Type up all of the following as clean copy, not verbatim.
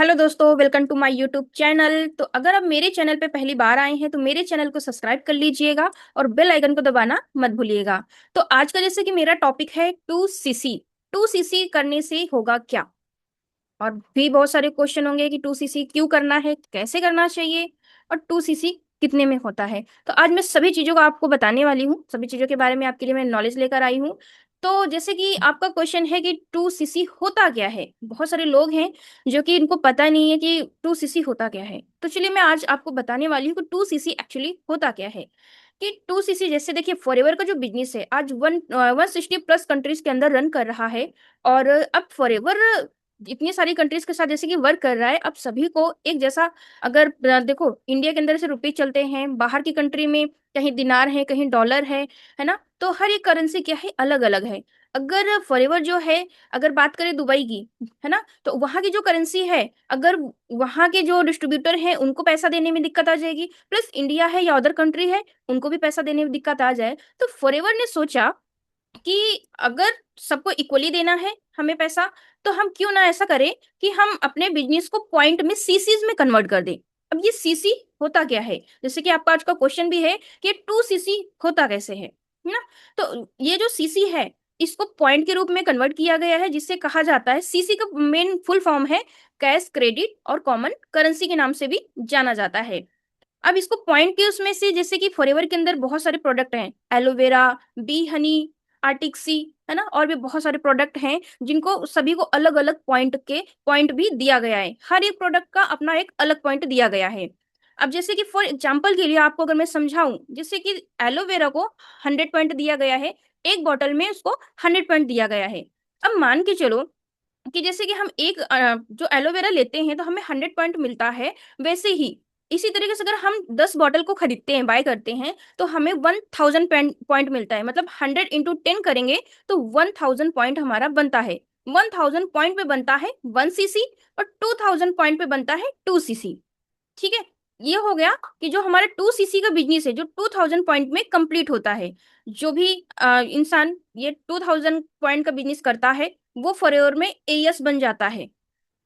Hello दोस्तों, welcome to my YouTube channel. तो अगर आप मेरे चैनल पे पहली बार आए हैं तो मेरे चैनल को सब्सक्राइब कर लीजिएगा और बेल आइकन को दबाना मत भूलिएगा। तो आज का जैसे कि मेरा टॉपिक है 2cc। 2cc करने से होगा क्या। और भी बहुत सारे क्वेश्चन होंगे कि 2cc क्यों करना है, कैसे करना चाहिए और 2cc कितने में होता है। तो आज मैं सभी चीजों को आपको बताने वाली हूँ, सभी चीजों के बारे में आपके लिए मैं नॉलेज लेकर आई हूँ। तो जैसे कि आपका क्वेश्चन है कि 2cc होता क्या है, बहुत सारे लोग हैं जो कि इनको पता नहीं है कि 2cc होता क्या है। तो चलिए मैं आज आपको बताने वाली हूँ कि 2cc एक्चुअली होता क्या है। कि 2cc जैसे देखिए, फॉरएवर का जो बिजनेस है आज 160+ कंट्रीज के अंदर रन कर रहा है। और अब फॉरएवर इतनी सारी कंट्रीज के साथ जैसे कि वर्क कर रहा है, अब सभी को एक जैसा, अगर देखो इंडिया के अंदर से रुपए चलते हैं, बाहर की कंट्री में कहीं दिनार है कहीं डॉलर है ना। तो हर एक करेंसी क्या है, अलग अलग है। अगर फॉरएवर जो है, अगर बात करें दुबई की, है ना, तो वहां की जो करेंसी है, अगर वहां के जो डिस्ट्रीब्यूटर है उनको पैसा देने में दिक्कत आ जाएगी, प्लस इंडिया है या अदर कंट्री है उनको भी पैसा देने में दिक्कत आ जाए, तो फॉरएवर ने सोचा कि अगर सबको इक्वली देना है हमें पैसा, तो हम क्यों ना ऐसा करें कि हम अपने बिजनेस को पॉइंट में सीसीज में कन्वर्ट कर दें। अब ये सीसी होता क्या है, जैसे कि आपका आज का क्वेश्चन भी है कि 2cc होता कैसे है ना। तो ये जो सीसी है, इसको पॉइंट के रूप में कन्वर्ट किया गया है, जिससे कहा जाता है, सीसी का मेन फुल फॉर्म है कैश, क्रेडिट और कॉमन करेंसी के नाम से भी जाना जाता है। अब इसको पॉइंट के उसमें से, जैसे कि फॉरएवर के अंदर बहुत सारे प्रोडक्ट हैं, एलोवेरा, बी हनी, आर्टिक्सी, है ना, और भी बहुत सारे प्रोडक्ट हैं जिनको सभी को अलग अलग पॉइंट भी दिया गया है। हर एक प्रोडक्ट का अपना एक अलग पॉइंट दिया गया है। अब जैसे कि फॉर एग्जाम्पल के लिए आपको अगर मैं समझाऊं, जैसे कि एलोवेरा को 100 पॉइंट दिया गया है, एक बॉटल में उसको 100 पॉइंट दिया गया है। अब मान के चलो कि जैसे कि हम एक जो एलोवेरा लेते हैं तो हमें 100 पॉइंट मिलता है, वैसे ही इसी तरीके से अगर हम 10 बॉटल को खरीदते हैं, बाय करते हैं, तो हमें 1000 पॉइंट मिलता है। मतलब 100 × 10 करेंगे तो 1000 पॉइंट हमारा बनता है। 1000 पॉइंट पे बनता है 1cc, और 2000 पॉइंट पे बनता है 2cc। ठीक है। ये हो गया कि जो हमारा 2cc का बिजनेस है, जो 2000 पॉइंट में कंप्लीट होता है। जो भी इंसान ये 2000 पॉइंट का बिजनेस करता है, वो फॉरएवर में एएस बन जाता है।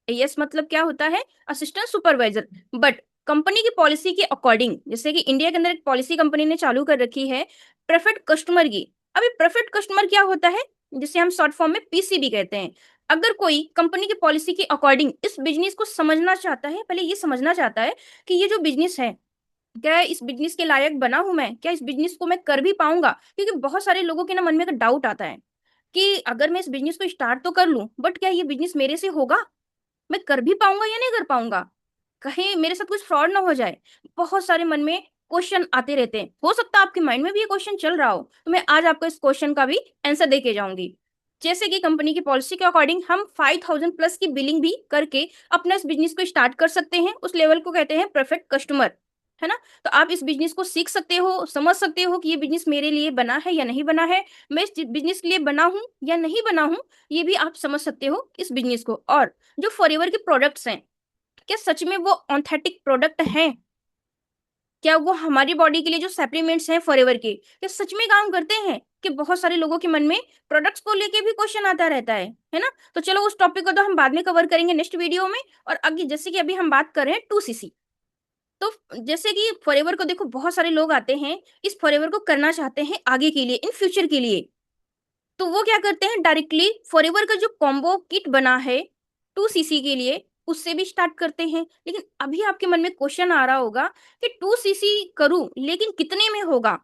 एएस मतलब क्या होता है, असिस्टेंट सुपरवाइजर। बट कंपनी की पॉलिसी के अकॉर्डिंग, जैसे कि इंडिया के अंदर एक पॉलिसी कंपनी ने चालू कर रखी है प्रेफर्ड कस्टमर की। अभी प्रेफर्ड कस्टमर क्या होता है, जिसे हम शॉर्ट फॉर्म में पीसीबी कहते हैं। अगर कोई कंपनी की पॉलिसी के अकॉर्डिंग इस बिजनेस को समझना चाहता है, पहले ये समझना चाहता है कि ये जो बिजनेस है, क्या इस बिजनेस के लायक बना हूं मैं, क्या इस बिजनेस को मैं कर भी पाऊंगा। क्योंकि बहुत सारे लोगों के ना मन में एक डाउट आता है कि अगर मैं इस बिजनेस को स्टार्ट तो कर लूं, बट क्या ये बिजनेस मेरे से होगा, मैं कर भी पाऊंगा या नहीं कर पाऊंगा, कहीं मेरे साथ कुछ फ्रॉड ना हो जाए। बहुत सारे मन में क्वेश्चन आते रहते हैं। हो सकता है आपके माइंड में भी ये क्वेश्चन चल रहा हो, तो मैं आज आपको इस क्वेश्चन का भी आंसर दे के जाऊंगी। जैसे कि कंपनी की पॉलिसी के अकॉर्डिंग हम 5000+ की बिलिंग भी करके अपना इस बिजनेस को स्टार्ट कर सकते हैं। उस लेवल को कहते हैं परफेक्ट कस्टमर, है ना। तो आप इस बिजनेस को सीख सकते हो, समझ सकते हो कि ये बिजनेस मेरे लिए बना है या नहीं बना है, मैं इस बिजनेस के लिए बना हूं या नहीं बना हूं। ये भी आप समझ सकते हो इस बिजनेस को। और जो फॉरएवर के प्रोडक्ट्स हैं, क्या सच में वो ऑथेंटिक प्रोडक्ट हैं, क्या वो हमारी बॉडी के लिए जो सप्लीमेंट्स हैं फॉरएवर के, क्या सच में काम करते हैं। कि बहुत सारे लोगों के मन में प्रोडक्ट्स को लेके भी क्वेश्चन आता रहता है ना। तो चलो उस टॉपिक को तो हम बाद में कवर करेंगे नेक्स्ट वीडियो में। और आगे जैसे कि अभी हम बात कर रहे हैं 2cc। तो जैसे कि फॉरएवर को देखो, बहुत सारे लोग आते हैं, इस फॉरएवर को करना चाहते हैं आगे के लिए, इन फ्यूचर के लिए। तो वो क्या करते हैं, डायरेक्टली फॉरएवर का जो कॉम्बो किट बना है 2cc के लिए, उससे भी स्टार्ट करते हैं। लेकिन अभी आपके मन में क्वेश्चन आ रहा होगा कि 2cc करूं, लेकिन कितने में होगा,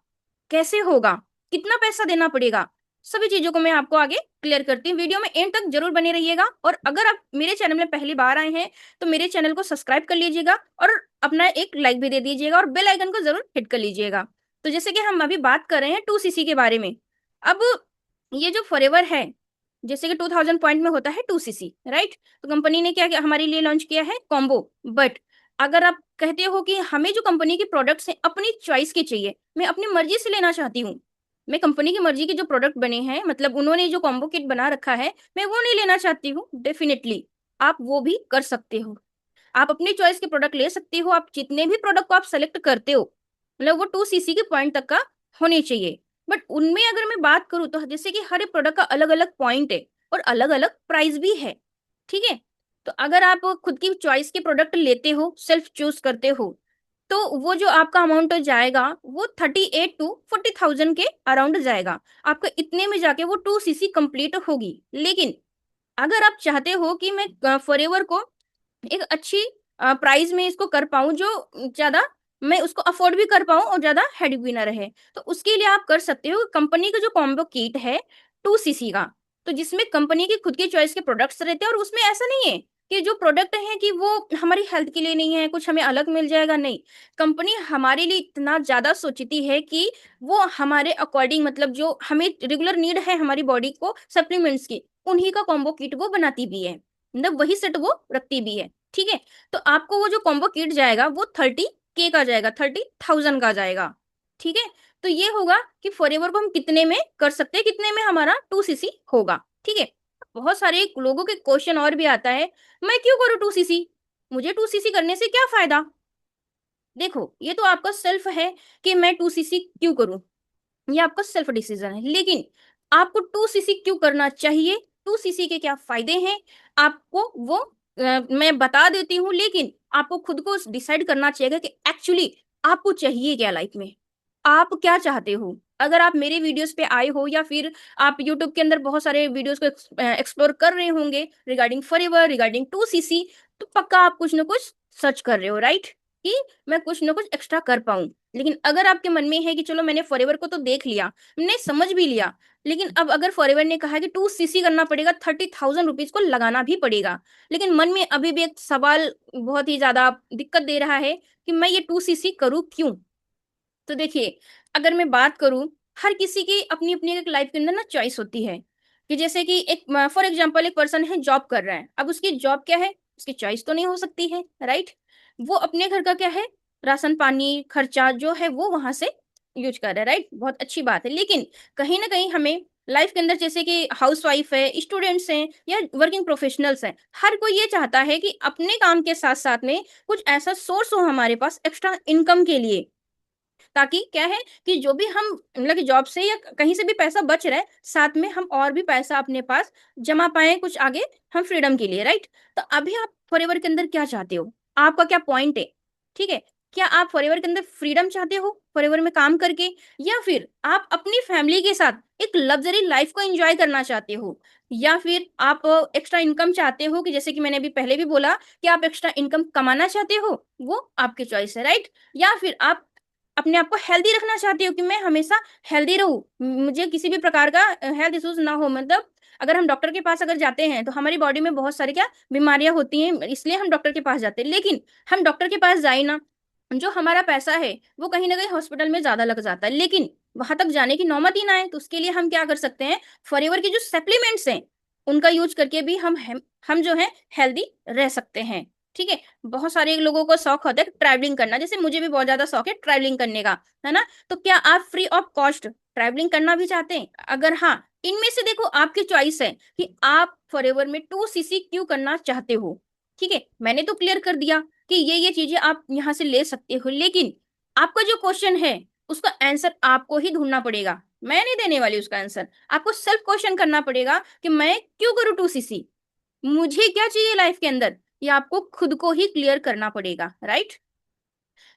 कैसे होगा, कितना पैसा देना पड़ेगा। सभी चीजों को मैं आपको आगे क्लियर करती हूँ। वीडियो में एंड तक जरूर बने रहिएगा। और अगर आप मेरे चैनल में पहली बार आए हैं तो मेरे चैनल को सब्सक्राइब कर लीजिएगा और अपना एक लाइक भी दे दीजिएगा और बेल आइकन को जरूर हिट कर लीजिएगा। तो जैसे कि हम अभी बात कर रहे हैं 2cc के बारे में। अब ये जो फॉरएवर है, जैसे कि 2000 पॉइंट में होता है 2cc, राइट। तो कंपनी ने क्या क्या हमारे लिए लॉन्च किया है, कॉम्बो। बट अगर आप कहते हो कि हमें जो कंपनी के प्रोडक्ट्स हैं अपनी चॉइस के चाहिए, मैं अपनी मर्जी से लेना चाहती हूँ, मैं कंपनी की मर्जी के जो प्रोडक्ट बने हैं, मतलब उन्होंने जो कॉम्बो किट बना रखा है, मैं वो नहीं लेना चाहती हूँ, डेफिनेटली आप वो भी कर सकते हो। आप अपनी चॉइस के प्रोडक्ट ले सकते हो। आप जितने भी प्रोडक्ट को आप सेलेक्ट करते हो, मतलब वो 2cc के पॉइंट तक का होने चाहिए। बट उनमें अगर मैं बात करूँ तो जैसे कि हर एक प्रोडक्ट का अलग अलग पॉइंट है और अलग अलग प्राइस भी है, ठीक है। तो अगर आप खुद की चॉइस के प्रोडक्ट लेते हो, सेल्फ चूज करते हो, तो वो जो आपका अमाउंट जाएगा वो 38 to 40,000 के अराउंड जाएगा। आपका इतने में जाके वो 2 सीसी कंप्लीट होगी। लेकिन अगर आप चाहते हो कि मैं फॉरएवर को एक अच्छी प्राइस में इसको कर पाऊं, जो ज्यादा मैं उसको अफोर्ड भी कर पाऊं और ज्यादा हेड भी ना रहे, तो उसके लिए आप कर सकते हो कंपनी का जो कॉम्बो किट है 2 सीसी का। तो जिसमें कंपनी की खुद की चॉइस के प्रोडक्ट्स रहते हैं, और उसमें ऐसा नहीं है कि जो प्रोडक्ट है कि वो हमारी हेल्थ के लिए नहीं है, कुछ हमें अलग मिल जाएगा, नहीं। कंपनी हमारे लिए इतना ज्यादा सोचती है कि वो हमारे अकॉर्डिंग, मतलब जो हमें रेगुलर नीड है हमारी बॉडी को सप्लीमेंट्स की, उन्हीं का कॉम्बो किट वो बनाती भी है, मतलब वही सेट वो रखती भी है। ठीक है। तो आपको वो जो कॉम्बो किट जाएगा वो 30K का जाएगा, 30,000 का जाएगा। ठीक है। तो ये होगा कि फॉरएवर को हम कितने में कर सकते हैं, कितने में हमारा 2 सीसी होगा। ठीक है। बहुत सारे लोगों के क्वेश्चन और भी आता है, मैं क्यों करूँ 2 सीसी, मुझे 2 सीसी करने से क्या फायदा। देखो, ये तो आपका सेल्फ है कि मैं 2 सीसी क्यों करूं, ये आपका सेल्फ डिसीजन है। लेकिन आपको 2 सीसी क्यों करना चाहिए, 2 सीसी के क्या फायदे हैं, आपको वो मैं बता देती हूँ। लेकिन आपको खुद को डिसाइड करना चाहिए कि एक्चुअली आपको चाहिए क्या लाइफ में, आप क्या चाहते हो। अगर आप मेरे वीडियोस पे आए हो, या फिर आप यूट्यूब के अंदर बहुत सारे वीडियोस को एक्सप्लोर कर रहे होंगे रिगार्डिंग फॉरएवर, रिगार्डिंग 2 सीसी, तो पक्का आप कुछ ना कुछ सर्च कर रहे हो, राइट, कि मैं कुछ ना कुछ एक्स्ट्रा कर पाऊं। लेकिन अगर आपके मन में है कि चलो मैंने फॉरएवर को तो देख लिया, मैंने समझ भी लिया, लेकिन अब अगर फॉरएवर ने कहा कि 2 सीसी करना पड़ेगा, 30,000 रुपीज को लगाना भी पड़ेगा, लेकिन मन में अभी भी एक सवाल बहुत ही ज्यादा दिक्कत दे रहा है कि मैं ये 2 सीसी करूँ क्यों। तो देखिए, अगर मैं बात करूं, हर किसी की अपनी अपनी एक लाइफ के अंदर ना चॉइस होती है। कि जैसे कि एक फॉर एग्जांपल एक पर्सन है जॉब कर रहा है, अब उसकी जॉब क्या है, उसकी चॉइस तो नहीं हो सकती है, राइट। वो अपने घर का क्या है, राशन पानी खर्चा जो है वो वहां से यूज कर रहा है, राइट, बहुत अच्छी बात है। लेकिन कहीं ना कहीं हमें लाइफ के अंदर, जैसे कि हाउस वाइफ है, स्टूडेंट्स हैं, या वर्किंग प्रोफेशनल्स हैं, हर कोई ये चाहता है कि अपने काम के साथ साथ में कुछ ऐसा सोर्स हो हमारे पास एक्स्ट्रा इनकम के लिए, ताकि क्या है कि जो भी हम मतलब कि जॉब से या कहीं से भी पैसा बच रहा है, साथ में हम और भी पैसा अपने पास जमा पाए कुछ आगे, हम फ्रीडम के लिए, राइट। तो अभी आप फॉरएवर के अंदर क्या चाहते हो, आपका क्या पॉइंट है। ठीक है। क्या आप फॉरएवर के अंदर फ्रीडम चाहते हो फॉरएवर में काम करके, या फिर आप अपनी फैमिली के साथ एक लग्जरी लाइफ को एंजॉय करना चाहते हो, या फिर आप एक्स्ट्रा इनकम चाहते हो, कि जैसे कि मैंने अभी पहले भी बोला कि आप एक्स्ट्रा इनकम कमाना चाहते हो, वो आपकी चॉइस है, राइट। या फिर आप अपने आप को हेल्दी रखना चाहती हो कि मैं हमेशा हेल्दी रहूं, मुझे किसी भी प्रकार का हेल्थ इश्यूज ना हो, मतलब अगर हम डॉक्टर के पास अगर जाते हैं तो हमारी बॉडी में बहुत सारी क्या बीमारियां होती हैं, इसलिए हम डॉक्टर के पास जाते हैं। लेकिन हम डॉक्टर के पास जाए ना, जो हमारा पैसा है वो कहीं ना कहीं हॉस्पिटल में ज्यादा लग जाता है, लेकिन वहां तक जाने की नौबत ही ना आए, तो उसके लिए हम क्या कर सकते हैं, फॉरएवर के जो सप्लीमेंट्स हैं उनका यूज करके भी हम जो है हेल्दी रह सकते हैं। ठीक है। बहुत सारे लोगों को शौक होता है ट्रैवलिंग करना, जैसे मुझे भी बहुत ज्यादा शौक है ट्रैवलिंग करने का, है ना। तो क्या आप फ्री ऑफ कॉस्ट ट्रैवलिंग करना भी चाहते हैं, अगर हाँ, इनमें से देखो आपकी चॉइस है कि आप फॉरएवर में 2 सीसी क्यों करना चाहते हो। ठीक है, मैंने तो क्लियर कर दिया कि ये चीजें आप यहाँ से ले सकते हो, लेकिन आपका जो क्वेश्चन है उसका आंसर आपको ही ढूंढना पड़ेगा, मैं नहीं देने वाली उसका आंसर। आपको सेल्फ क्वेश्चन करना पड़ेगा कि मैं क्यों करूँ 2 सीसी, मुझे क्या चाहिए लाइफ के अंदर, ये आपको खुद को ही क्लियर करना पड़ेगा, राइट।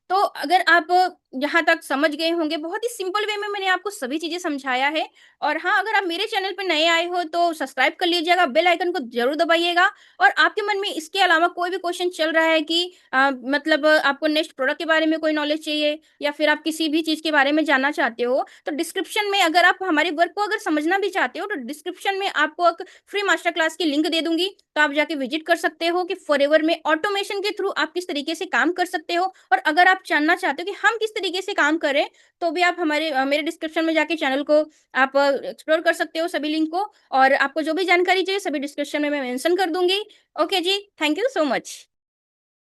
तो अगर आप यहाँ तक समझ गए होंगे, बहुत ही सिंपल वे में मैंने आपको सभी चीजें समझाया है। और हाँ, अगर आप मेरे चैनल पर नए आए हो तो सब्सक्राइब कर लीजिएगा, बेल आइकन को जरूर दबाइएगा। और आपके मन में इसके अलावा कोई भी क्वेश्चन चल रहा है कि मतलब आपको नेक्स्ट प्रोडक्ट के बारे में कोई नॉलेज चाहिए, या फिर आप किसी भी चीज के बारे में जानना चाहते हो, तो डिस्क्रिप्शन में, अगर आप हमारे वर्क को अगर समझना भी चाहते हो, तो डिस्क्रिप्शन में आपको एक फ्री मास्टर क्लास की लिंक दे दूंगी, तो आप जाके विजिट कर सकते हो कि फॉरएवर में ऑटोमेशन के थ्रू आप किस तरीके से काम कर सकते हो। और अगर आप जानना चाहते हो कि हम किस तरीके से काम करें, तो भी आप हमारे मेरे डिस्क्रिप्शन में जाके चैनल को आप एक्सप्लोर कर सकते हो सभी लिंक को। और आपको जो भी जानकारी चाहिए सभी डिस्क्रिप्शन में मैं मेंशन कर दूंगी। ओके जी, थैंक यू सो मच।